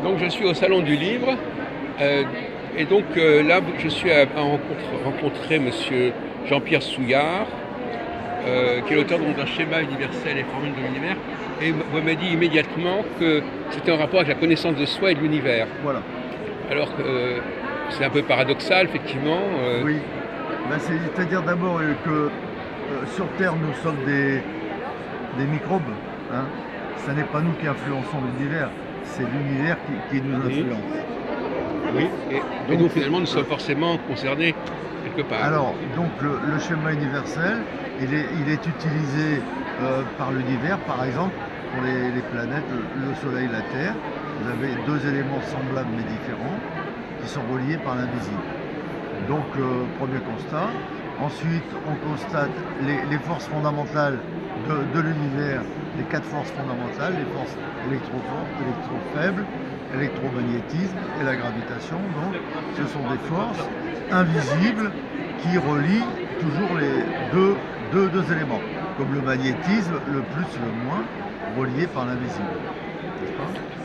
Donc je suis au Salon du Livre et donc là je suis à rencontrer monsieur Jean-Pierre Souillard qui est l'auteur d'un schéma universel et formule de l'univers et vous m'avez dit immédiatement que c'était en rapport avec la connaissance de soi et de l'univers. Voilà. Alors que c'est un peu paradoxal effectivement. Oui, ben, c'est-à-dire d'abord que sur Terre nous sommes des microbes. Hein. Ce n'est pas nous qui influençons l'univers, c'est l'univers qui nous influence. Oui, et nous finalement nous sommes forcément concernés quelque part. Alors, donc le schéma universel, il est utilisé par l'univers, par exemple, pour les planètes, le Soleil, la Terre. Vous avez deux éléments semblables mais différents qui sont reliés par l'invisible. Donc, premier constat. Ensuite, on constate les forces fondamentales de l'univers, les quatre forces fondamentales, les forces électrofortes, électrofaibles, électromagnétisme et la gravitation. Donc, ce sont des forces invisibles qui relient toujours les deux éléments, comme le magnétisme, le plus, le moins, relié par l'invisible.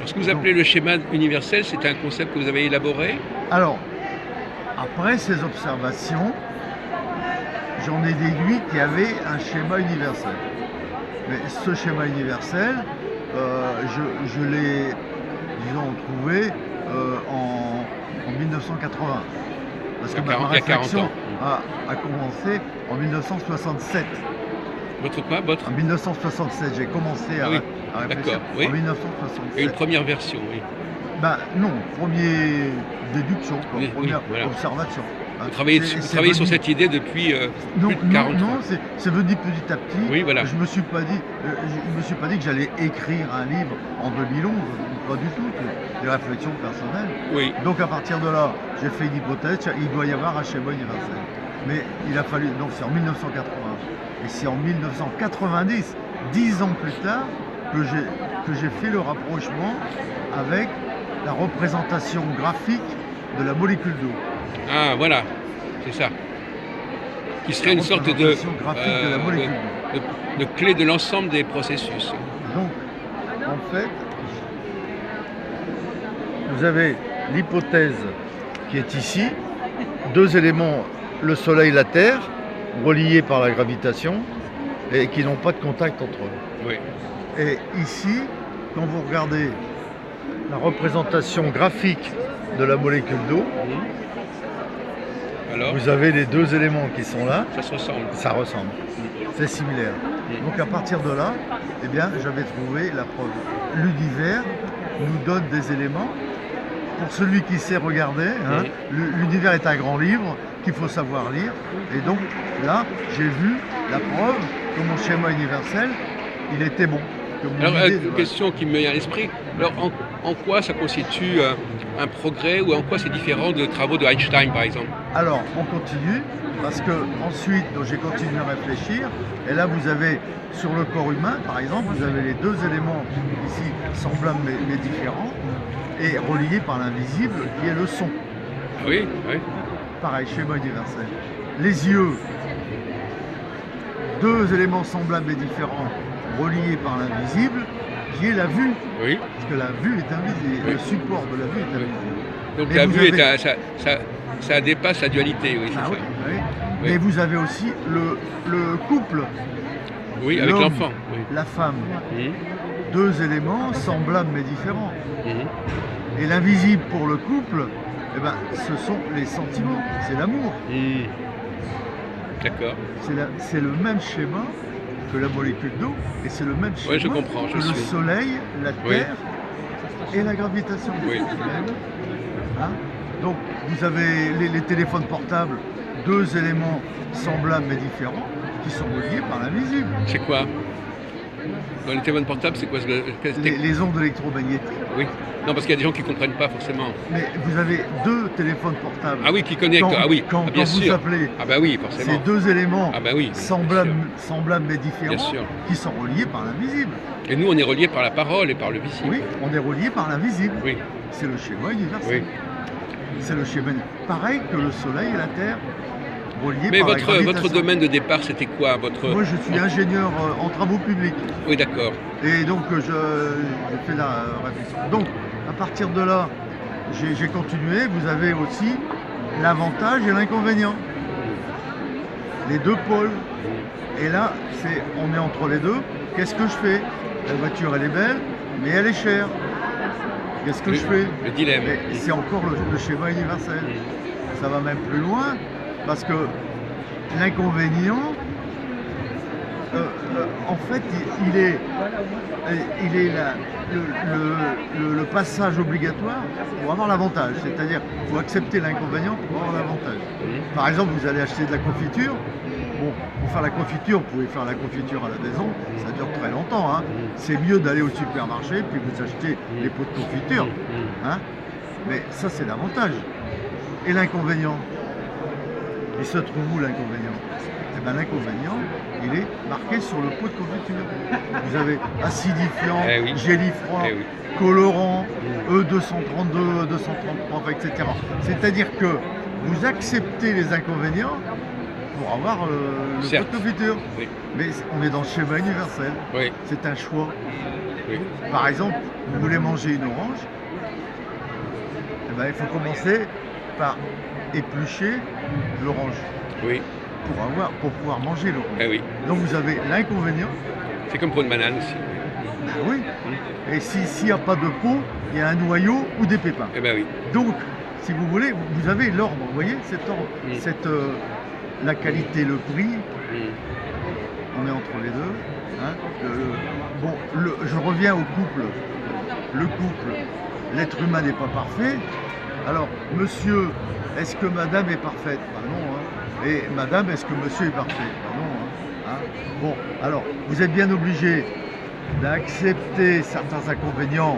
Ce que vous appelez le schéma universel, c'est un concept que vous avez élaboré? Alors, après ces observations, j'en ai déduit qu'il y avait un schéma universel. Mais ce schéma universel, je l'ai, disons, trouvé en 1980. Parce que ma réflexion a commencé en 1967. Votre quoi? En 1967, j'ai commencé à réfléchir. Oui. En 1967. Et une première version, oui. Ben non, première déduction, quoi, première observation. Vous travaillez sur cette idée depuis plus de 40 ans. Non, c'est venu petit à petit. Oui, voilà. Je me suis pas dit que j'allais écrire un livre en 2011, pas du tout. Des réflexions personnelles. Oui. Donc à partir de là, j'ai fait une hypothèse. Il doit y avoir un schéma universel. Mais il a fallu. Donc c'est en 1980. Et c'est en 1990, 10 ans plus tard, que j'ai fait le rapprochement avec la représentation graphique de la molécule d'eau. Ah, voilà, c'est ça. Qui serait une sorte de clé de l'ensemble des processus. Donc, en fait, vous avez l'hypothèse qui est ici, deux éléments, le Soleil et la Terre, reliés par la gravitation, et qui n'ont pas de contact entre eux. Oui. Et ici, quand vous regardez la représentation graphique de la molécule d'eau, alors, vous avez les deux éléments qui sont là. Ça se ressemble. Ça ressemble. C'est similaire. Donc à partir de là, eh bien, j'avais trouvé la preuve. L'univers nous donne des éléments. Pour celui qui sait regarder, hein, l'univers est un grand livre qu'il faut savoir lire. Et donc là, j'ai vu la preuve que mon schéma universel, il était bon. Alors, une question qui me vient à l'esprit. Alors, en quoi ça constitue un progrès ou en quoi c'est différent de travaux de Einstein, par exemple? Alors, on continue, parce que ensuite, j'ai continué à réfléchir. Et là, vous avez, sur le corps humain, par exemple, vous avez les deux éléments ici, semblables mais différents, et reliés par l'invisible, qui est le son. Oui, oui. Pareil, schéma universel. Les yeux, deux éléments semblables mais différents, reliés par l'invisible, qui est la vue. Oui. Parce que la vue est invisible, le support de la vue est invisible. Donc la vue, ça dépasse la dualité, oui, c'est ça. Oui. Mais vous avez aussi le couple. Oui, avec l'enfant. Oui. La femme. Deux éléments semblables mais différents. Et l'invisible pour le couple, eh ben, ce sont les sentiments, c'est l'amour. D'accord. C'est le même schéma que la molécule d'eau, et c'est le même schéma que le Soleil, la Terre et la gravitation. Oui. Hein? Donc vous avez les téléphones portables, deux éléments semblables mais différents, qui sont reliés par l'invisible. C'est quoi? Dans les téléphones portables, c'est quoi? Les ondes électromagnétiques. Oui. Non, parce qu'il y a des gens qui ne comprennent pas forcément. Mais vous avez deux téléphones portables. Ah oui, qui connectent. Quand bien vous sûr. appelez, ah bah oui, forcément. ces deux éléments semblables mais différents, qui sont reliés par l'invisible. Et nous, on est reliés par la parole et par le visible. Oui, on est reliés par l'invisible. Oui. C'est le schéma universel. Oui. C'est le schéma pareil que le Soleil et la Terre. Mais votre domaine de départ, c'était quoi? Moi, je suis ingénieur en travaux publics. Oui, d'accord. Et donc, j'ai fait la réflexion. Donc, À partir de là, j'ai continué. Vous avez aussi l'avantage et l'inconvénient. Les deux pôles. Et là, on est entre les deux. Qu'est-ce que je fais? La voiture, elle est belle, mais elle est chère. Qu'est-ce que je fais? Le dilemme. C'est encore le schéma universel. Ça va même plus loin, parce que l'inconvénient, en fait, il est le passage obligatoire pour avoir l'avantage. C'est-à-dire qu'il faut accepter l'inconvénient pour avoir l'avantage. Par exemple, vous allez acheter de la confiture. Bon, pour faire la confiture, vous pouvez faire la confiture à la maison, ça dure très longtemps. Hein. C'est mieux d'aller au supermarché, puis vous achetez les pots de confiture. Hein. Mais ça, c'est l'avantage. Et l'inconvénient? Il se trouve où l'inconvénient? Eh bien, l'inconvénient, il est marqué sur le pot de confiture. Vous avez acidifiant, gélifroid, colorant, E232, E233, etc. C'est-à-dire que vous acceptez les inconvénients pour avoir le pot de confiture. Oui. Mais on est dans le schéma universel. Oui. C'est un choix. Oui. Par exemple, vous voulez manger une orange, eh ben, il faut commencer par éplucher l'orange. Oui. Pour pouvoir manger l'orange. Eh oui. Donc vous avez l'inconvénient. C'est comme pour une banane aussi. Ben oui. Et s'il n'y a pas de peau, il y a un noyau ou des pépins. Eh ben oui. Donc, si vous voulez, vous avez l'ordre. Vous voyez cet ordre, la qualité, le prix, on est entre les deux. Hein. Je reviens au couple. Le couple, l'être humain n'est pas parfait. Alors, monsieur, est-ce que madame est parfaite? Ben non. Hein. Et madame, est-ce que monsieur est parfait? Ben non. Hein. Bon, alors, vous êtes bien obligé d'accepter certains inconvénients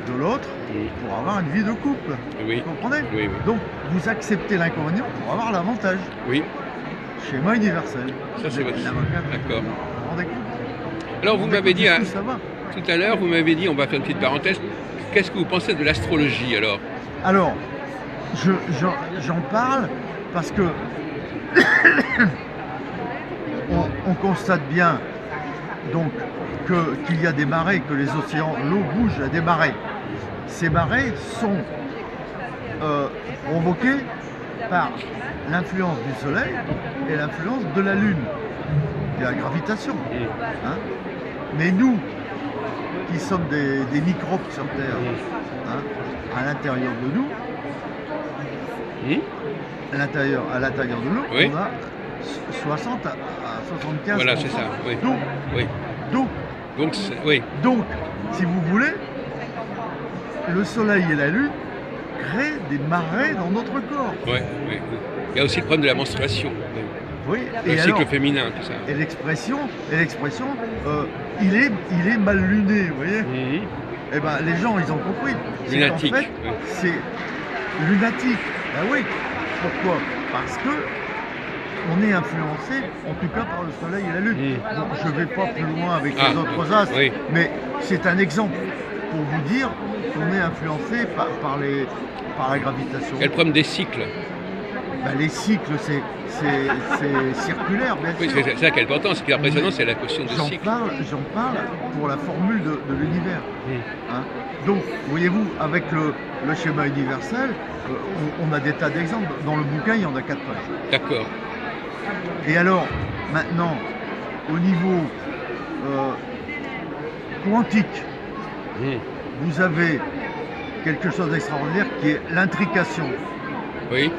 de l'autre pour avoir une vie de couple. Oui. Vous comprenez? Oui. Donc, vous acceptez l'inconvénient pour avoir l'avantage. Oui. Schéma universel. Ça, c'est votre... D'accord. Alors, vous m'avez dit, tout à l'heure, vous m'avez dit, on va faire une petite parenthèse, qu'est-ce que vous pensez de l'astrologie, alors? Alors, j'en parle parce que on constate bien donc qu'il y a des marées, que les océans, l'eau bouge à des marées. Ces marées sont provoquées par l'influence du Soleil et l'influence de la Lune, de la gravitation. Hein. Mais nous, qui sommes des microbes sur Terre, hein, à l'intérieur de nous, à l'intérieur de nous, on a 60 à 75%. Voilà, c'est ça. Oui. Donc, si vous voulez, le Soleil et la Lune créent des marées dans notre corps. Oui. Il y a aussi le problème de la menstruation. Oui. Le cycle féminin, tout ça. Et l'expression, il est mal luné, vous voyez. Eh ben, les gens, ils ont compris. Lunatique. En fait, c'est lunatique. Ben oui. Pourquoi? Parce que on est influencé, en tout cas par le Soleil et la Lune. Donc, je ne vais pas plus loin avec les autres astres, mais c'est un exemple pour vous dire qu'on est influencé par la gravitation. Il y a le problème des cycles. Ben, les cycles, c'est circulaire, bien sûr. Oui, c'est ça qui est important. Ce qui est impressionnant, c'est la question des cycles. J'en parle pour la formule de l'univers. Hein. Donc, voyez-vous, avec le schéma universel, on a des tas d'exemples. Dans le bouquin, il y en a 4 pages. D'accord. Et alors, maintenant, au niveau quantique, vous avez quelque chose d'extraordinaire qui est l'intrication. Oui.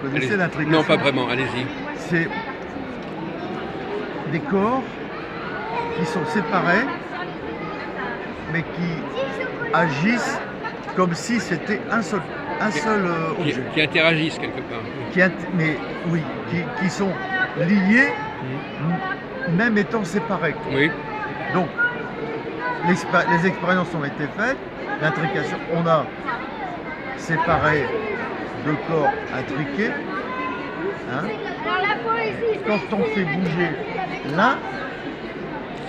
Vous connaissez l'intrication? Non, pas vraiment, allez-y. C'est des corps qui sont séparés, mais qui agissent comme si c'était un seul objet. Qui interagissent quelque part. Qui sont liés, même étant séparés. Oui. Donc, les expériences ont été faites, l'intrication, on a séparé deux corps intriqués. Hein. Quand on fait bouger l'un,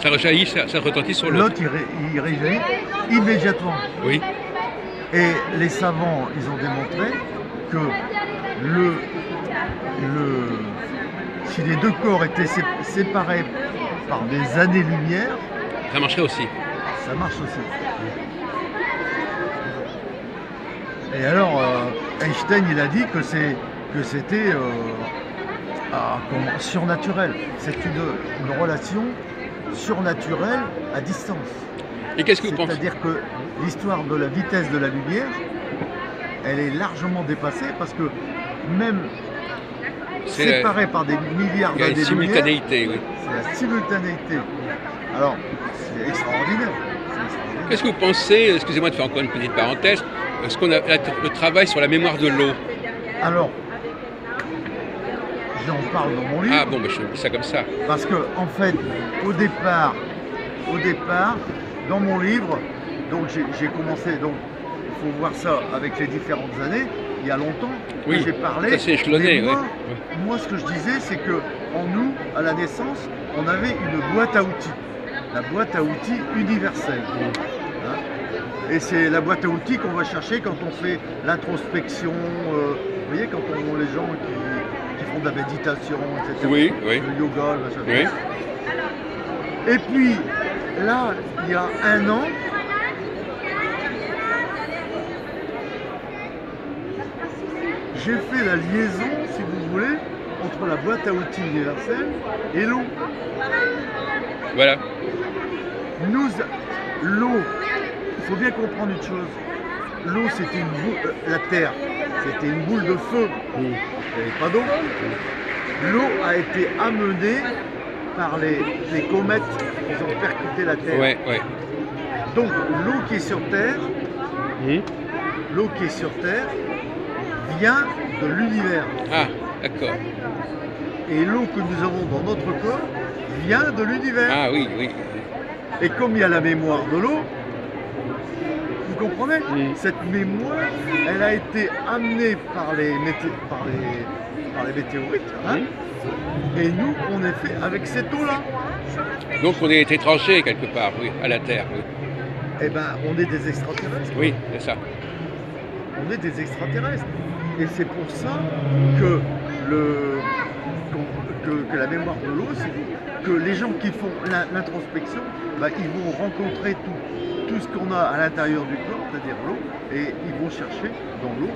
ça rejaillit, ça retentit sur l'autre. L'autre, il rejaillit immédiatement. Oui. Et les savants, ils ont démontré que si les deux corps étaient séparés par des années-lumière, ça marcherait aussi. Ça marche aussi. Et alors, Einstein, il a dit que c'était surnaturel. C'est une relation surnaturelle à distance. Et qu'est-ce que vous pensez? C'est-à-dire que l'histoire de la vitesse de la lumière, elle est largement dépassée parce que même séparée par des milliards il y a une d'années-lumière, simultanéité, oui. c'est la simultanéité. Alors, c'est extraordinaire. Qu'est-ce que vous pensez, excusez-moi de faire encore une petite parenthèse, le travail sur la mémoire de l'eau? Alors, j'en parle dans mon livre. Ah bon, je dis ça comme ça. Parce que, en fait, au départ, dans mon livre, donc j'ai commencé, donc il faut voir ça avec les différentes années, il y a longtemps que j'ai parlé. Ça s'est échelonné, mais moi, ce que je disais, c'est que en nous, à la naissance, on avait une boîte à outils, la boîte à outils universelle. Hein, et c'est la boîte à outils qu'on va chercher quand on fait l'introspection, vous voyez, quand les gens qui font de la méditation, etc. Oui. Le yoga, le machin. Oui. Et puis, là, il y a un an, j'ai fait la liaison, si vous voulez, entre la boîte à outils universelle et l'eau. Voilà. L'eau, il faut bien comprendre une chose. L'eau, c'était une boule, la Terre, c'était une boule de feu. Il n'y avait pas d'eau. L'eau a été amenée par les comètes qui ont percuté la Terre. Ouais. Donc l'eau qui est sur Terre, vient de l'univers. Ah, d'accord. Et l'eau que nous avons dans notre corps vient de l'univers. Ah oui. Et comme il y a la mémoire de l'eau, vous comprenez, cette mémoire, elle a été amenée par les météorites. Hein, et nous, on est fait avec cette eau-là. Donc on est étranger quelque part, oui, à la Terre. Oui. Eh bien, on est des extraterrestres. Oui, c'est ça. On est des extraterrestres. Et c'est pour ça que la mémoire de l'eau, que les gens qui font l'introspection, ils vont rencontrer tout ce qu'on a à l'intérieur du corps, c'est-à-dire l'eau, et ils vont chercher dans l'eau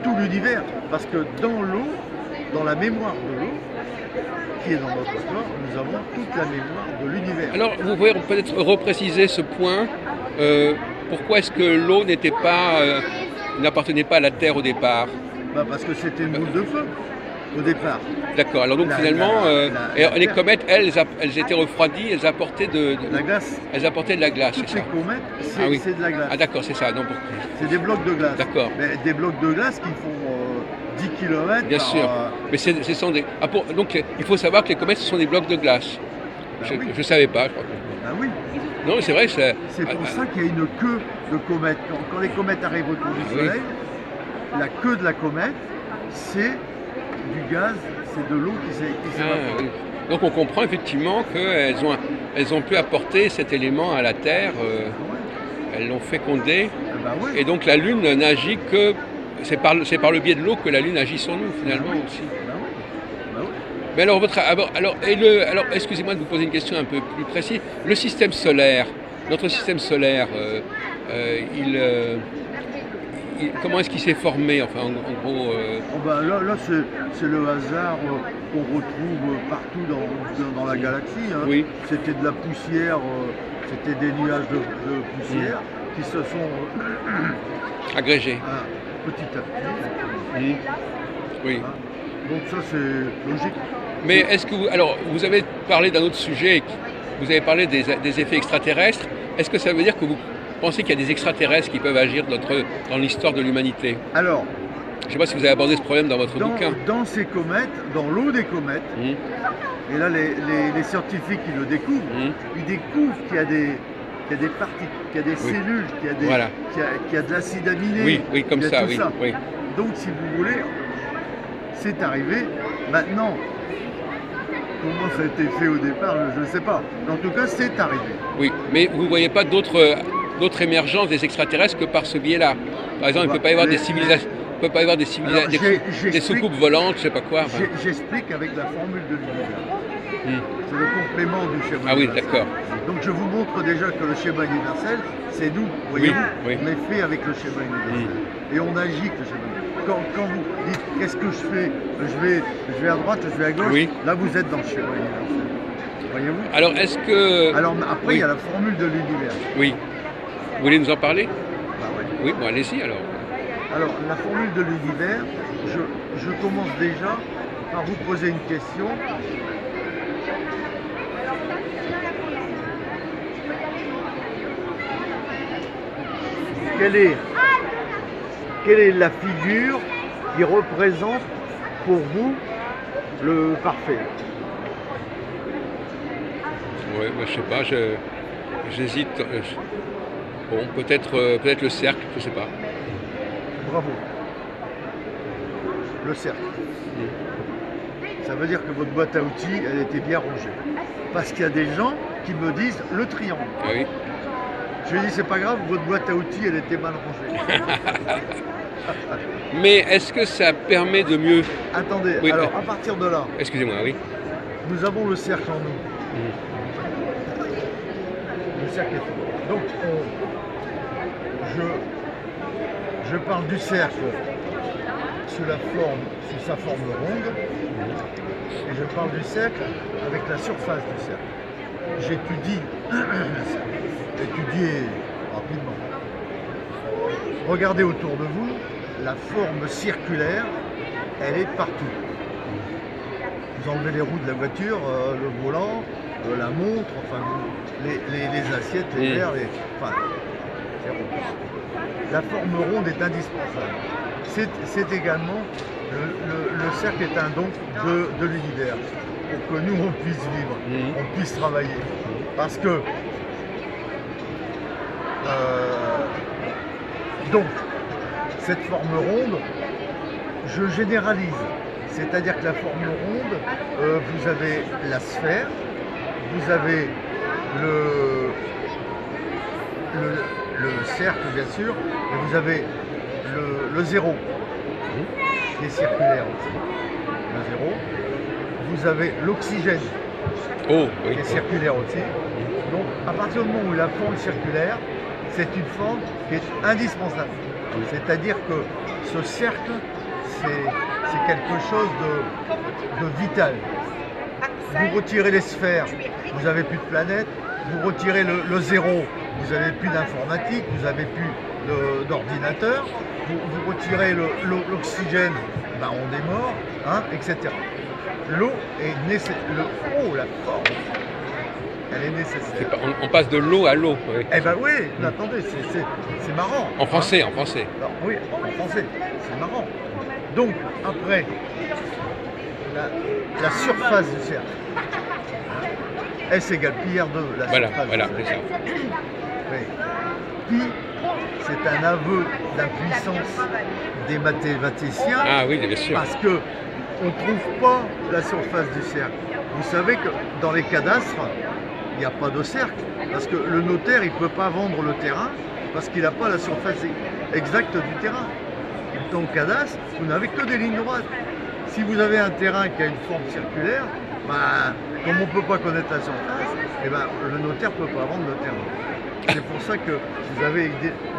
tout l'univers. Parce que dans l'eau, dans la mémoire de l'eau, qui est dans notre corps, nous avons toute la mémoire de l'univers. Alors, vous pouvez peut-être repréciser ce point. Pourquoi est-ce que l'eau n'appartenait pas à la Terre au départ? Parce que c'était une boule de feu au départ. D'accord. Alors donc finalement, les comètes, elles étaient refroidies, elles apportaient de la glace. Elles apportaient de la glace. Toutes les comètes, c'est de la glace. Ah d'accord, c'est ça. C'est des blocs de glace. D'accord. Mais des blocs de glace qui font 10 km. Bien sûr. Mais ce sont des. Donc il faut savoir que les comètes, ce sont des blocs de glace. Je ne savais pas. Je crois. Ah oui. Non, c'est vrai. C'est pour ça qu'il y a une queue de comètes. Quand les comètes arrivent autour du Soleil, la queue de la comète, c'est du gaz, c'est de l'eau qui s'évapore. Oui. Donc on comprend effectivement qu'elles ont pu apporter cet élément à la Terre. Elles l'ont fécondé. Et donc la Lune n'agit que. C'est par le biais de l'eau que la Lune agit sur nous finalement aussi. Mais alors, excusez-moi de vous poser une question un peu plus précise. Le système solaire, notre système solaire, comment est-ce qu'il s'est formé? Enfin, en gros. Là, c'est le hasard qu'on retrouve partout dans la galaxie. Hein. Oui. C'était de la poussière, c'était des nuages de poussière qui se sont agrégés petit à petit. Oui. Hein. Donc ça, c'est logique. Mais est-ce que vous avez parlé d'un autre sujet, vous avez parlé des effets extraterrestres. Est-ce que ça veut dire que vous pensez qu'il y a des extraterrestres qui peuvent agir dans l'histoire de l'humanité? Alors, je ne sais pas si vous avez abordé ce problème dans votre bouquin. Dans ces comètes, dans l'eau des comètes, et là les scientifiques qui le découvrent, ils découvrent qu'il y a des particules, qu'il y a des cellules, qu'il y a de l'acide aminé. Oui, comme ça, oui. Donc si vous voulez, c'est arrivé. Maintenant, comment ça a été fait au départ, je ne sais pas. Mais en tout cas, c'est arrivé. Oui, mais vous ne voyez pas d'autres émergences des extraterrestres que par ce biais-là. Par exemple, il ne peut pas y avoir des peut pas y avoir des, Alors, des soucoupes volantes, je sais pas quoi. Enfin. J'explique avec la formule de l'univers. C'est le complément du schéma Ah oui, universel. d'accord. Donc je vous montre déjà que le schéma universel, c'est nous, voyez-vous, oui. on est fait avec le schéma universel. Et on agit avec le schéma universel. Quand vous dites qu'est-ce que je fais, je vais à droite, je vais à gauche, là vous êtes dans le schéma universel. Voyez-vous? Alors est-ce que... Alors après il y a la formule de l'univers. Oui. Vous voulez nous en parler? Bah ouais. Oui, bon allez-y alors. Alors la formule de l'univers, je commence déjà par vous poser une question. Quelle est la figure qui représente pour vous le parfait? Oui, bah, je sais pas, j'hésite. Bon, peut-être le cercle, je sais pas. Bravo. Le cercle. Ça veut dire que votre boîte à outils, elle était bien rangée. Parce qu'il y a des gens qui me disent le triangle. Ah oui. Je lui dis c'est pas grave, votre boîte à outils, elle était mal rangée. Mais est-ce que ça permet de mieux... Attendez, oui, alors à partir de là, excusez-moi, oui. nous avons le cercle en nous. Le cercle est tout. Donc je parle du cercle sous sa forme ronde, et je parle du cercle avec la surface du cercle. J'étudie le cercle, étudiez rapidement. Regardez autour de vous, la forme circulaire, elle est partout. Vous enlevez les roues de la voiture, le volant, la montre, enfin les assiettes, les verres, enfin, c'est rond. La forme ronde est indispensable. C'est également, le cercle est un don de l'univers, pour que nous on puisse vivre, on puisse travailler. Parce que donc, cette forme ronde, je généralise. C'est-à-dire que la forme ronde, vous avez la sphère, vous avez le cercle bien sûr, et vous avez le zéro, qui est circulaire aussi. Le zéro. Vous avez l'oxygène, qui est circulaire aussi. Donc, à partir du moment où la forme circulaire, c'est une forme qui est indispensable. C'est-à-dire que ce cercle, c'est quelque chose de vital. Vous retirez les sphères, vous n'avez plus de planète. Vous retirez le zéro, vous n'avez plus d'informatique, vous n'avez plus d'ordinateur. Vous retirez l'oxygène, ben on est mort, hein, etc. L'eau est nécessaire. La forme, elle est nécessaire. On passe de l'eau à l'eau. Oui. Eh ben oui, attendez, c'est marrant. En français, hein. En français. Alors, oui, en français, c'est marrant. Donc, après, la surface du cercle, S égale pi R2, la surface. Voilà, c'est ça. Oui. Pi, c'est un aveu d'impuissance des mathématiciens. Ah oui, bien sûr. Parce que on ne trouve pas la surface du cercle. Vous savez que dans les cadastres, il n'y a pas de cercle. Parce que le notaire, il ne peut pas vendre le terrain parce qu'il n'a pas la surface exacte du terrain. Dans le cadastre, vous n'avez que des lignes droites. Si vous avez un terrain qui a une forme circulaire, ben, comme on ne peut pas connaître la surface, eh ben, le notaire ne peut pas vendre le terrain. C'est pour ça que vous avez,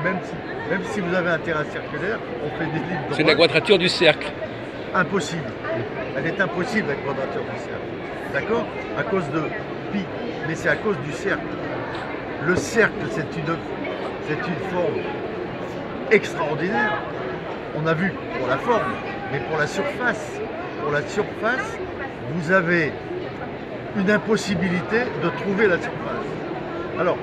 même si vous avez un terrain circulaire, on fait des lignes droites. C'est la quadrature du cercle. Impossible. Elle est impossible, la quadrature du cercle. D'accord? À cause de pi. Mais c'est à cause du cercle. Le cercle, c'est une forme extraordinaire. On a vu pour la forme, mais pour la surface. Pour la surface, vous avez une impossibilité de trouver la surface. Alors,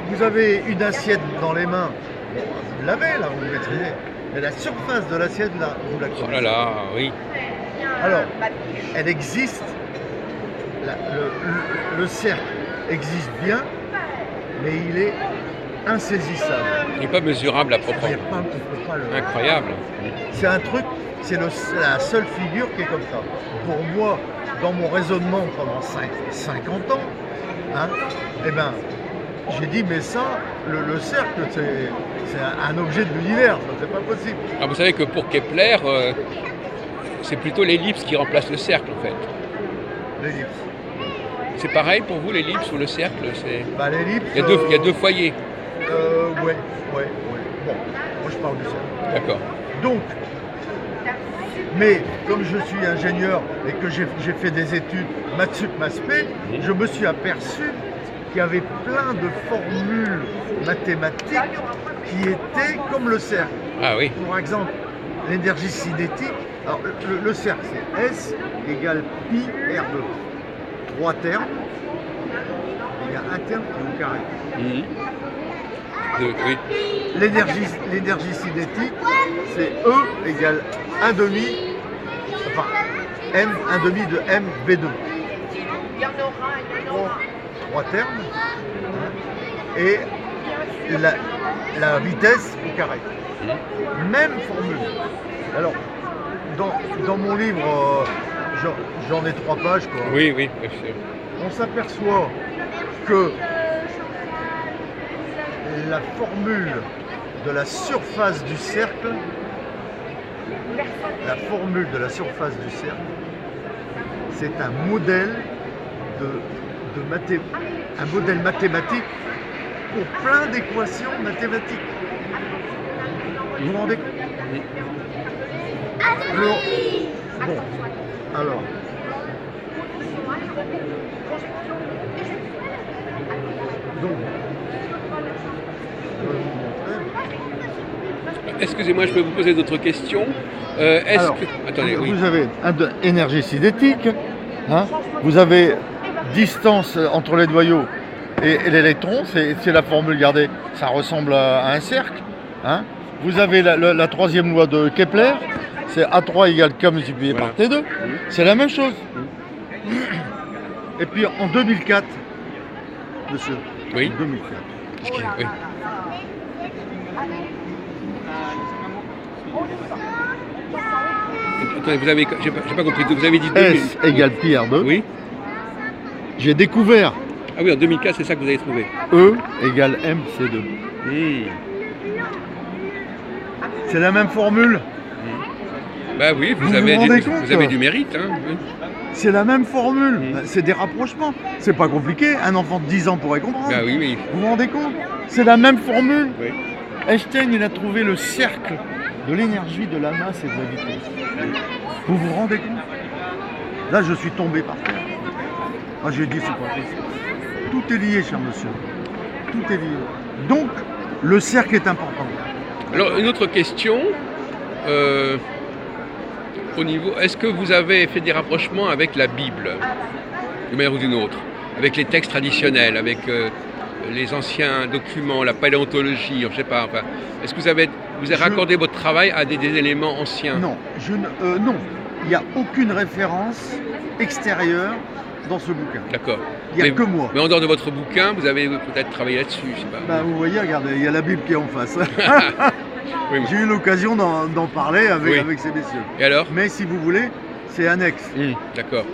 vous avez une assiette dans les mains, vous l'avez là, vous le maîtrisez, mais la surface de l'assiette, là, vous la connaissez. Oh là là, oui. Alors, elle existe, le cercle existe bien, mais il est insaisissable. Il n'est pas mesurable à proprement. On peut pas le... Incroyable. C'est un truc, c'est la seule figure qui est comme ça. Pour moi, dans mon raisonnement pendant 50 ans, hein, eh ben, j'ai dit, mais ça, le cercle, c'est un objet de l'univers, ça c'est pas possible. Alors vous savez que pour Kepler, c'est plutôt l'ellipse qui remplace le cercle en fait. L'ellipse. C'est pareil pour vous l'ellipse ou le cercle? Bah, l'ellipse. Il y a deux foyers. Ouais. Bon, moi je parle du cercle. D'accord. Donc, mais comme je suis ingénieur et que j'ai fait des études maths sup, maths spé, je me suis aperçu qu'il y avait plein de formules mathématiques qui étaient comme le cercle. Ah oui. Par exemple, l'énergie cinétique. Alors, le cercle, c'est S égale pi R2. 3 termes. Il y a un terme qui est au carré. Oui. L'énergie cinétique, c'est E égale 1 demi, enfin M 1 demi de M V2. Trois termes. Et la vitesse au carré. Même formule. Alors, dans mon livre, j'en ai 3 pages, quoi. Oui, bien sûr. On s'aperçoit que la formule de la surface du cercle, c'est un modèle un modèle mathématique pour plein d'équations mathématiques. Vous vous rendez compte? Bon, alors. Donc, excusez-moi, je peux vous poser d'autres questions. Attendez, oui. Vous avez énergie cinétique, hein, vous avez distance entre les noyaux et l'électron, c'est la formule, regardez, ça ressemble à un cercle. Hein. Vous avez la troisième loi de Kepler, c'est A3 égale K multiplié par T2, c'est la même chose. Et puis en 2004, monsieur, oui. 2004. Oui. Attendez, j'ai pas compris, vous avez dit 2000. S égale pi R2. Oui. J'ai découvert. Ah oui, en 2004, c'est ça que vous avez trouvé. E égale MC2. C'est la même formule. Bah oui, vous avez du mérite. Hein. Oui. C'est la même formule. C'est des rapprochements. C'est pas compliqué. Un enfant de 10 ans pourrait comprendre. Bah oui. Vous vous rendez compte? C'est la même formule. Oui. Einstein, il a trouvé le cercle de l'énergie, de la masse et de la vitesse. Vous vous rendez compte? Là, je suis tombé par terre. Ah, j'ai dit, c'est pas possible. Tout est lié, cher monsieur. Tout est lié. Donc, le cercle est important. Alors, une autre question. Est-ce que vous avez fait des rapprochements avec la Bible, d'une manière ou d'une autre, avec les textes traditionnels, avec les anciens documents, la paléontologie, je ne sais pas. Enfin, est-ce que vous avez raccordé votre travail à des éléments anciens? Non, non. Il n'y a aucune référence extérieure dans ce bouquin. D'accord. Il n'y a que moi. Mais en dehors de votre bouquin, vous avez peut-être travaillé là-dessus, je sais pas. Bah, vous voyez, regardez, il y a la Bible qui est en face. Oui. J'ai eu l'occasion d'en parler avec ces messieurs. Et alors? Mais si vous voulez, c'est annexe. D'accord.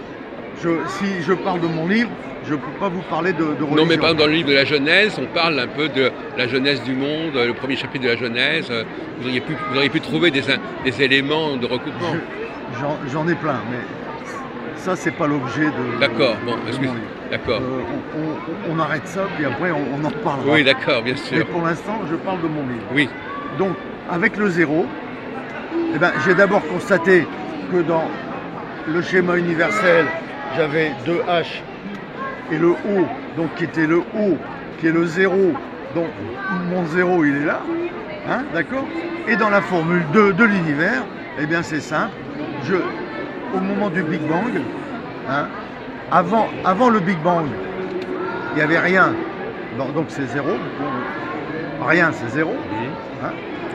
Si je parle de mon livre, je ne peux pas vous parler de religion. Non, mais par exemple, dans le livre de la Genèse, on parle un peu de la Genèse du monde, le premier chapitre de la Genèse. Vous auriez pu trouver des éléments de recoupement. J'en ai plein, mais ça, c'est pas l'objet de. D'accord, bon, mon livre. D'accord. On arrête ça, puis après, on en reparlera. Oui, d'accord, bien sûr. Mais pour l'instant, je parle de mon livre. Oui. Donc, avec le zéro, j'ai d'abord constaté que dans le schéma universel, j'avais 2H et le O, donc qui était le O, qui est le 0, donc mon 0 il est là, hein, d'accord? Et dans la formule de l'univers, eh bien c'est simple, au moment du Big Bang, hein, avant le Big Bang, il n'y avait rien, donc c'est 0, rien c'est 0, hein,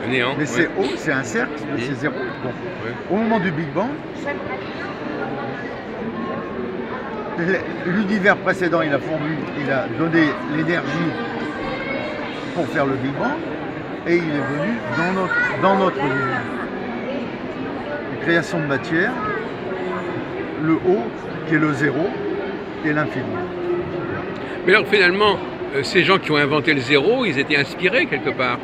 néant, mais c'est O, c'est un cercle, c'est 0. Bon. Au moment du Big Bang, l'univers précédent, il a donné l'énergie pour faire le Big Bang, et il est venu dans notre univers. La création de matière, le O, qui est le 0, et l'infini. Mais alors finalement, ces gens qui ont inventé le zéro, ils étaient inspirés quelque part.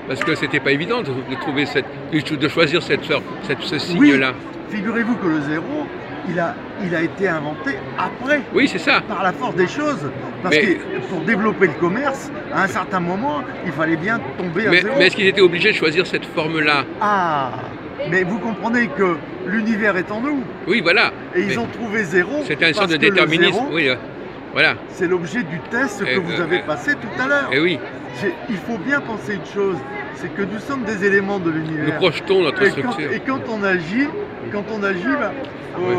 Parce que c'était pas évident de trouver de choisir ce Oui, signe-là. figurez-vous que le zéro, il a été inventé après, Oui, c'est ça. par la force des choses. Parce Mais- que pour développer le commerce, à un certain moment, il fallait bien tomber à zéro. Mais est-ce qu'ils étaient obligés de choisir cette forme-là? Ah, mais vous comprenez que l'univers est en nous. Oui, voilà. Et ils Mais ont trouvé zéro. c'était une sorte parce de que le déterminisme. zéro, Oui, voilà. c'est l'objet du test que vous avez passé tout à l'heure. Et oui, Il faut bien penser une chose, c'est que nous sommes des éléments de nous l'univers. projetons notre Et structure. quand on agit, bah, Oui.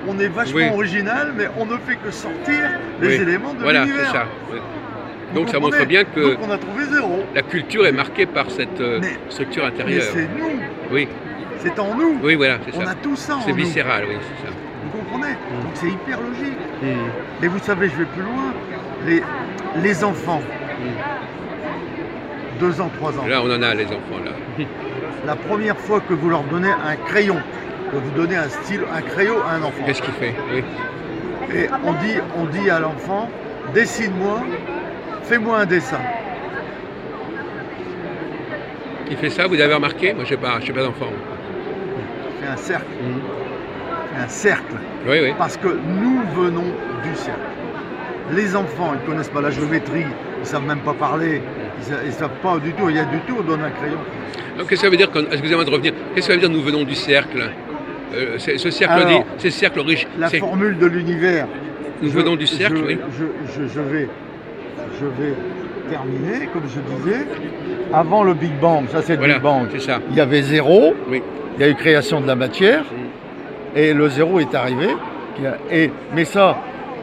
on est vachement Oui. original, mais on ne fait que sortir les Oui. éléments de Voilà, l'univers. c'est ça. Oui. Vous Donc ça comprenez? montre bien que Donc on a trouvé zéro. la culture est marquée par cette Mais- structure Mais intérieure. c'est nous, Oui, c'est en nous. oui, voilà, c'est On ça. a tout ça en C'est nous. viscéral, oui, c'est ça. Vous comprenez? Donc c'est hyper logique. Mm. Mais vous savez, je vais plus loin. Les enfants, 2 ans, 3 ans, Là, on en a les enfants, là. la première fois que vous leur donnez un crayon, que vous donnez un stylo, un crayon à un enfant, Qu'est-ce qu'il fait? Oui. et on dit à l'enfant, dessine-moi, fais-moi un dessin. Il fait ça, vous avez remarqué? Moi, je sais pas d'enfant. Fais un cercle, Mm. fais un cercle, Oui, oui. parce que nous venons du cercle. Les enfants, ils ne connaissent pas la géométrie, ils ne savent même pas parler, ils ne savent pas du tout, il y a du tout, on donne un crayon. Donc, qu'est-ce que ça veut dire, excusez-moi de revenir, qu'est-ce que ça veut dire nous venons du cercle? Ce cercle, Alors, c'est le cercle riche. La formule de l'univers. Nous venons du cercle, oui. Je vais terminer, comme je disais. Avant le Big Bang, ça c'est le Voilà, Big Bang, c'est ça. il y avait zéro, Oui. il y a eu création de la matière, et le zéro est arrivé. Mais ça,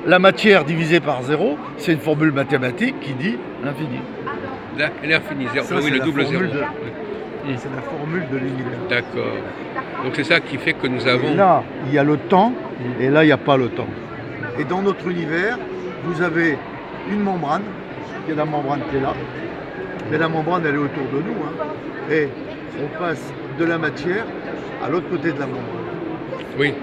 la matière divisée par zéro, c'est une formule mathématique qui dit l'infini. Là, l'infini, zéro. Ça, Oui, c'est le la double zéro. formule de- Oui. C'est la formule de l'univers. D'accord. Donc c'est ça qui fait que nous Et avons... là, il y a le temps, et là, il n'y a pas le temps. Et dans notre univers, vous avez une membrane, qui est la membrane qui est là. Mais la membrane, elle est autour de nous. Hein. Et on passe de la matière à l'autre côté de la membrane. Oui,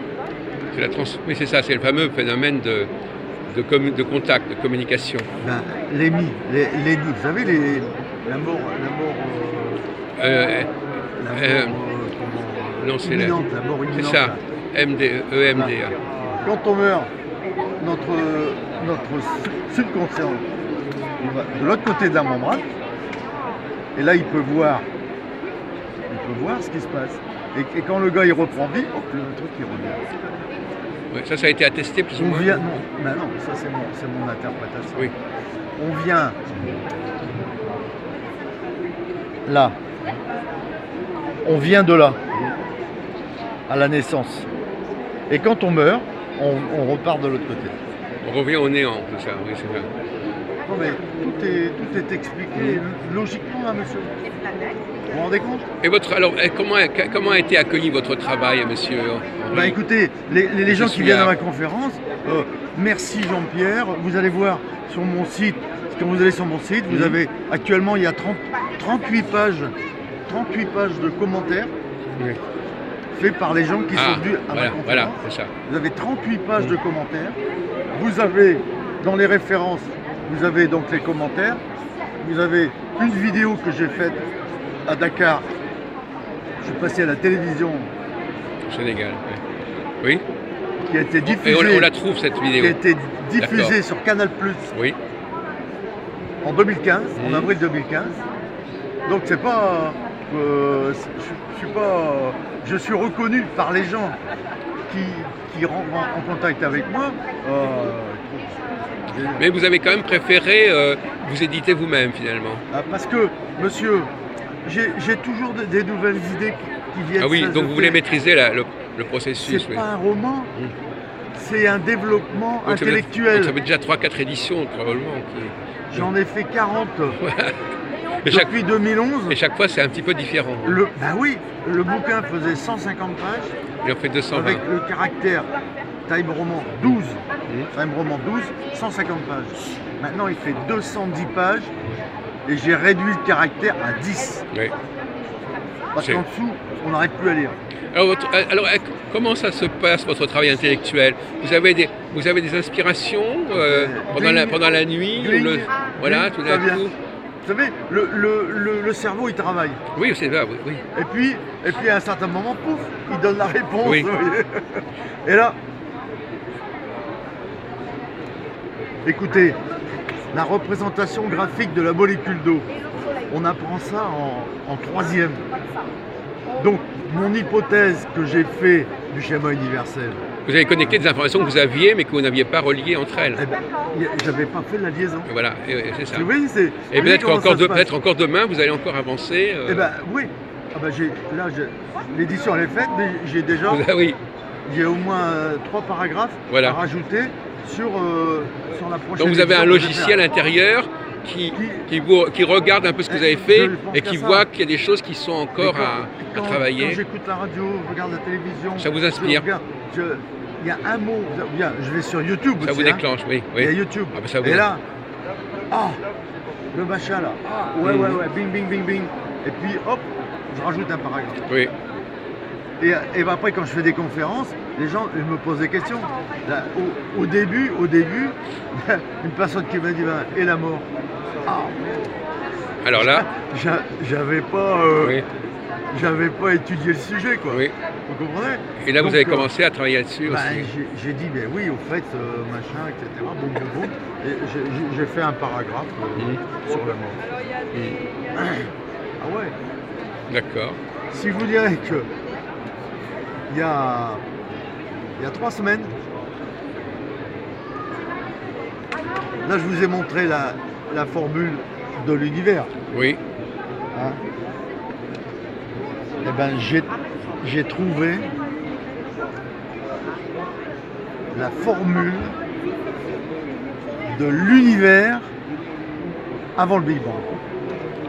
oui, c'est ça, c'est le fameux phénomène de contact, de communication. Ben, les mi, vous savez, la mort, Euh, comment, non, c'est imminente, la mort c'est imminente. ça, là. EMDA. Quand on meurt, notre subconscient, il va de l'autre côté de la membrane, et là il peut voir ce qui se passe. Et quand le gars il reprend vie, hop, le truc il revient. Ouais, ça a été attesté plus ou On moins. vient, non, ben non, ça c'est mon interprétation. Oui, On vient là. On vient de là, à la naissance. Et quand on meurt, on repart de l'autre côté. on revient au néant, tout ça, oui, c'est ça. Non mais tout est expliqué logiquement, hein, monsieur. Vous vous rendez compte? Et alors, comment a été accueilli votre travail, monsieur Henri? Bah écoutez, les gens qui suis viennent là. à ma conférence, merci Jean-Pierre. Vous allez voir sur mon site, quand vous allez sur mon site, vous avez actuellement il y a 38 pages de commentaires Oui. faits par les gens qui Ah, sont venus à ma voilà, conférence. voilà, c'est ça. Vous avez 38 pages de commentaires. Vous avez dans les références, vous avez donc les commentaires. Vous avez une vidéo que j'ai faite à Dakar. Je suis passé à la télévision Au Sénégal. Oui. qui a été Et diffusée, on la trouve, cette vidéo. qui a été diffusée D'accord. sur Canal+ Oui. en 2015, en Mhm. avril 2015. Donc c'est pas, je suis reconnu par les gens qui rentrent en contact avec moi. Mais vous avez quand même préféré vous éditer vous-même, finalement. Parce que, monsieur, j'ai toujours des nouvelles idées qui viennent. Ah oui, donc vous voulez s'ajouter. maîtriser le processus. C'est Oui. pas un roman, c'est un développement Donc intellectuel. ça fait déjà 3-4 éditions, probablement. J'en ai fait 40 Et chaque, depuis 2011. et chaque fois, c'est un petit peu différent. Bah oui, le bouquin faisait 150 pages Il en fait 220. avec le caractère Time Roman 12. Time Roman 12, 150 pages. Maintenant, il fait 210 pages et j'ai réduit le caractère à 10. Oui. Parce C'est- qu'en dessous, on n'arrive plus à lire. Alors, comment ça se passe, votre travail intellectuel? Vous avez des inspirations pendant la nuit Gling, voilà, gling, tout ça d'un vient. coup. Vous savez, le cerveau, il travaille. Oui, c'est vrai, oui. Et puis à un certain moment, pouf, il donne la réponse. Oui. Vous voyez. Et là, écoutez, la représentation graphique de la molécule d'eau, on apprend ça en troisième. Donc, mon hypothèse que j'ai fait du schéma universel, Vous avez connecté des informations que vous aviez, mais que vous n'aviez pas reliées entre elles. eh ben, j'avais pas fait la liaison. Voilà, c'est ça. Vous voyez, c'est. Et peut-être comment ça se passe. peut-être encore demain, vous allez encore avancer. Eh ben oui. Ah ben, l'édition elle est faite, mais j'ai déjà Oui, j'ai au moins 3 paragraphes Voilà. à rajouter sur la prochaine. donc vous avez édition un que je vais logiciel faire. intérieur qui regarde un peu ce que vous avez fait Je pense et qu'à qui ça. voit qu'il y a des choses qui sont Et encore à quand travailler. j'écoute la radio, je regarde la télévision. Ça vous inspire. Il y a un mot. Bien, je vais sur YouTube. Ça aussi, vous hein. déclenche, oui. Il y a oui. YouTube. Ah, bah, ça vous- Et là, le machin là. Ouais, bing, bing, bing, bing. Et puis hop, je rajoute un paragraphe. Oui. Et ben après, quand je fais des conférences, les gens ils me posent des questions. Là, au début, une personne qui m'a dit et la mort. Alors là, J'avais pas, oui. j'avais pas étudié le sujet, quoi. Oui. Vous comprenez? Et là, vous Donc, avez commencé à travailler là-dessus ben, aussi. j'ai dit, ben oui, au fait, machin, etc. Boum, boum, boum. Et j'ai fait un paragraphe sur la mort. Ah ouais. D'accord. Si vous direz que il y a 3 semaines, là je vous ai montré la formule de l'univers. Oui. Hein. Eh ben j'ai trouvé la formule de l'univers avant le Big Bang.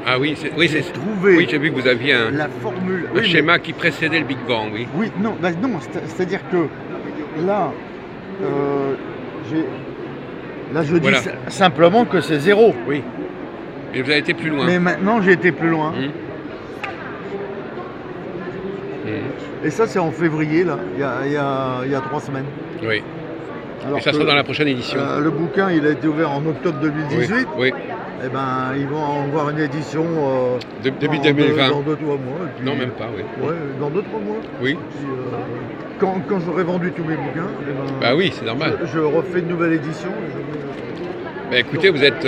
Ah oui, J'ai trouvé oui, j'ai vu que vous aviez un la formule. un schéma qui précédait le Big Bang, oui. Oui, non, c'est-à-dire que là, je dis Voilà. simplement que c'est 0. Oui. Et vous avez été plus loin. Mais maintenant, j'ai été plus loin. Hum. Et ça, c'est en février, là, il y a 3 semaines. Oui. Alors Et ça sera dans la prochaine édition. le bouquin, il a été ouvert en octobre 2018. Oui. Eh ben, ils vont en voir une édition Début dans 2020. Dans 2-3 mois. Et puis, Non, même pas, oui. Ouais, dans 2-3 mois. Oui. Puis, quand j'aurai vendu tous mes bouquins, eh ben, Bah oui, c'est normal. je refais une nouvelle édition. Bah écoutez, vous êtes,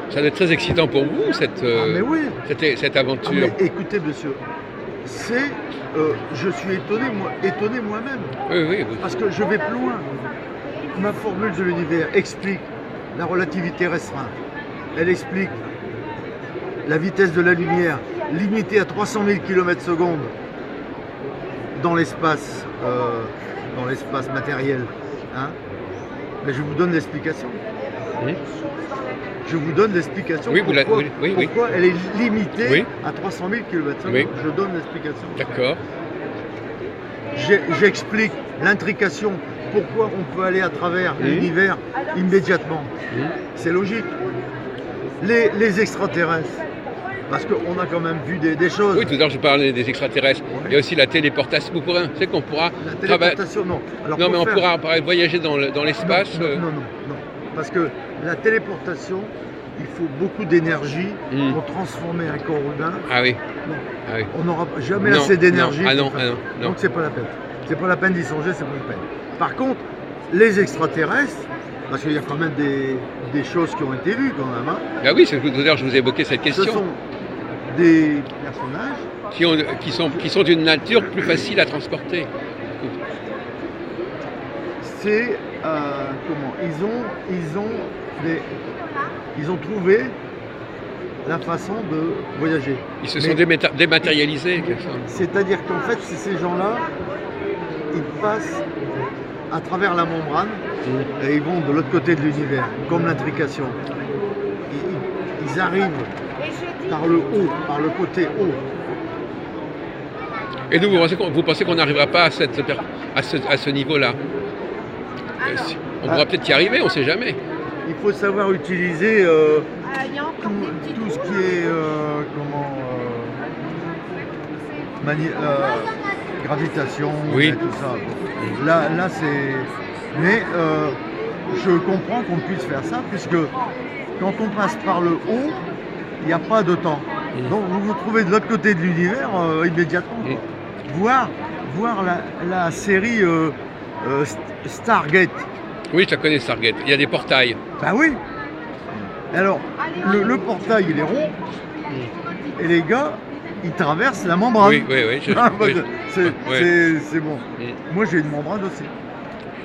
ça doit être très excitant pour vous, mais oui. cette aventure. Mais écoutez, monsieur, je suis étonné moi-même. Oui. Parce que je vais plus loin. Ma formule de l'univers explique la relativité restreinte. Elle explique la vitesse de la lumière limitée à 300 000 km/s dans l'espace matériel. Hein. Mais je vous donne l'explication. Hum. Je vous donne l'explication Oui, pourquoi elle est limitée Oui. à 300 000 km/s. Oui. Je donne l'explication. D'accord. J'explique l'intrication, pourquoi on peut aller à travers l'univers immédiatement. C'est logique. Les extraterrestres, parce qu'on a quand même vu des choses. Oui, tout à l'heure je parlais des extraterrestres. Ouais. Il y a aussi la téléportation. Vous c'est qu'on pourra La téléportation, non. Alors, Non, pour mais on faire- pourra voyager dans l'espace. Non. Parce que la téléportation, il faut beaucoup d'énergie pour transformer un corps humain. Ah oui. Non. Ah oui. On n'aura jamais Non, assez d'énergie. non. Ah pour non, faire ah ça. non, non. Donc c'est pas la peine. C'est pas la peine d'y songer, c'est pas la peine. Par contre, les extraterrestres, parce qu'il y a quand même des choses qui ont été vues quand même. Hein. Ah oui, c'est tout à l'heure je vous ai évoqué cette Ce question. sont des personnages Qui sont d'une nature plus facile à transporter. c'est comment ils ont trouvé la façon de voyager. Ils se Mais- sont dématérialisés. quelque sorte. C'est-à-dire qu'en fait, ces gens-là, ils passent à travers la membrane et ils vont de l'autre côté de l'univers, comme l'intrication. Ils arrivent par le haut, par le côté haut. Et nous, vous pensez qu'on n'arrivera pas à ce niveau-là? On pourra peut-être y arriver, on ne sait jamais. Il faut savoir utiliser tout ce qui est gravitation Oui. et tout ça. Là c'est. Mais je comprends qu'on puisse faire ça, puisque quand on passe par le haut, n'y a pas de temps. Donc vous vous trouvez de l'autre côté de l'univers immédiatement. Voir la série Stargate. Oui, je la connais, Stargate. Il y a des portails. Ben oui. Alors, le portail, il est rond. Et les gars, ils traversent la membrane. Oui. C'est bon. Moi, j'ai une membrane aussi.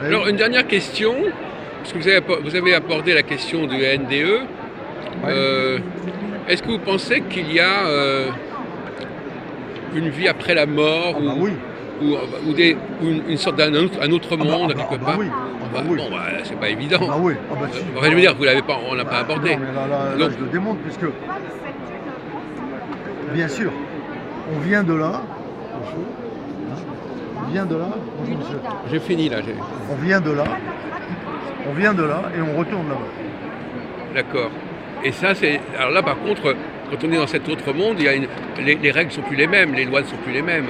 Alors, une dernière question. Parce que vous avez abordé la question du NDE. Est-ce que vous pensez qu'il y a une vie après la mort oui. ou une sorte d'un autre monde quelque part? Oui. Bon, c'est pas évident. Oui. Enfin, je veux dire, on l'a pas abordé. Non, mais là, je le démontre, puisque, bien sûr, on vient de là. On vient de là. Bonjour, monsieur. J'ai fini là. On vient de là et on retourne là-bas. D'accord. Et ça, c'est. Alors là, par contre, quand on est dans cet autre monde, il y a les règles ne sont plus les mêmes, les lois ne sont plus les mêmes.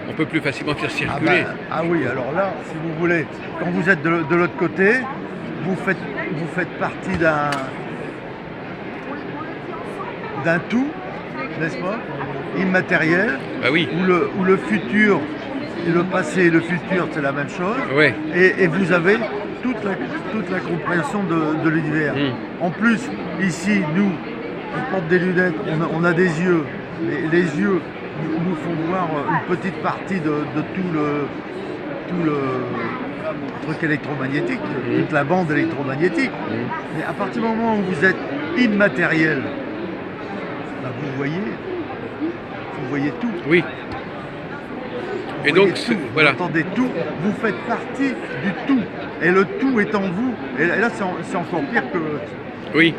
On peut plus facilement faire circuler. Oui, alors là, si vous voulez, quand vous êtes de l'autre côté, vous faites partie d'un tout, n'est-ce pas, immatériel, Bah oui. où le futur, et le passé et le futur, c'est la même chose. Ouais. Et vous avez toute la compréhension de l'univers. En plus, ici, nous, on porte des lunettes, on a des yeux, mais les yeux nous font voir une petite partie de tout le truc électromagnétique, toute la bande électromagnétique. Mais à partir du moment où vous êtes immatériel, vous voyez tout. Oui. Et donc, vous entendez tout, vous faites partie du tout. Et le tout est en vous. Et là, c'est encore pire que... Oui.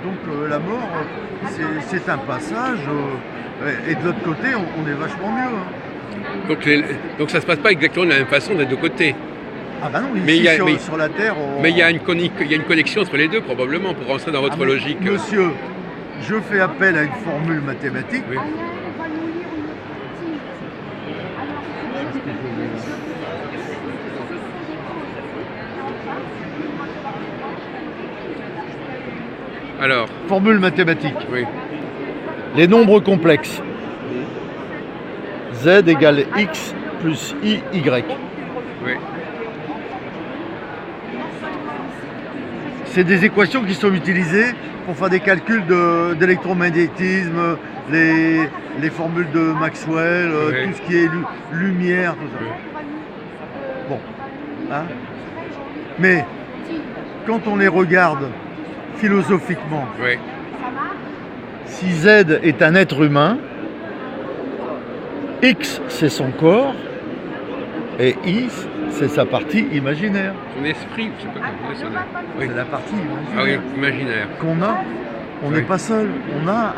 Donc la mort, c'est un passage. Et de l'autre côté, on est vachement mieux. Donc ça ne se passe pas exactement de la même façon des deux côtés. Ah bah non, ici sur la Terre... Mais il y a une connexion entre les deux, probablement, pour rentrer dans votre logique. Monsieur, je fais appel à une formule mathématique. Oui. Alors. Formule mathématique. Oui. Les nombres complexes. Z égale X plus I, Y. Oui. C'est des équations qui sont utilisées pour faire des calculs d'électromagnétisme, les formules de Maxwell, tout ce qui est lumière, tout ça. Bon. Hein? Mais quand on les regarde philosophiquement, si Z est un être humain, X c'est son corps et I c'est sa partie imaginaire. Son esprit, je ne sais pas comment ça s'appelle. C'est la partie imaginaire. Ah oui, imaginaire. Qu'on a. On n'est pas seul. On a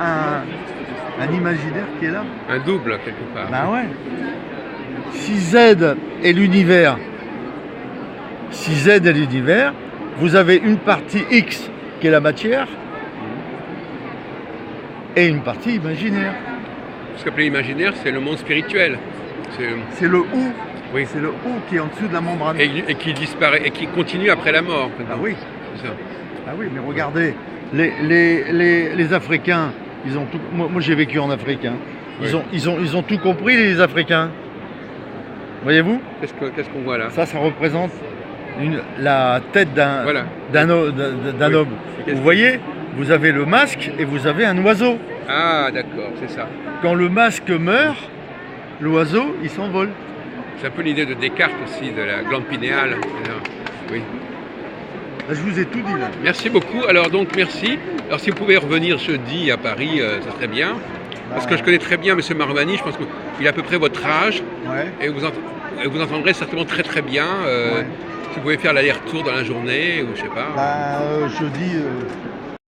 un imaginaire qui est là. Un double, quelque part. Ben ouais. Si Z est l'univers, vous avez une partie X qui est la matière et une partie imaginaire. Ce qu'appelait imaginaire, c'est le monde spirituel. C'est le ou. Oui. C'est le ou qui est en dessous de la membrane. Et qui disparaît, et qui continue après la mort. Ah oui. C'est ça. Ah oui, mais regardez, les Africains, ils ont tout. Moi j'ai vécu en Afrique. Hein. Ils ont tout compris, les Africains. Voyez-vous? Qu'est-ce qu'on voit là? Ça représente la tête d'un homme. Vous voyez, vous avez le masque et vous avez un oiseau. Ah d'accord, c'est ça. Quand le masque meurt, l'oiseau, il s'envole. C'est un peu l'idée de Descartes aussi, de la glande pinéale. Oui. Là, je vous ai tout dit là. Merci beaucoup. Alors donc merci. Alors si vous pouvez revenir jeudi à Paris, ça serait bien. Parce que je connais très bien M. Marvani, je pense qu'il a à peu près votre âge. Et vous entendrez certainement très très bien. Si vous pouvez faire l'aller-retour dans la journée, ou je sais pas. Jeudi,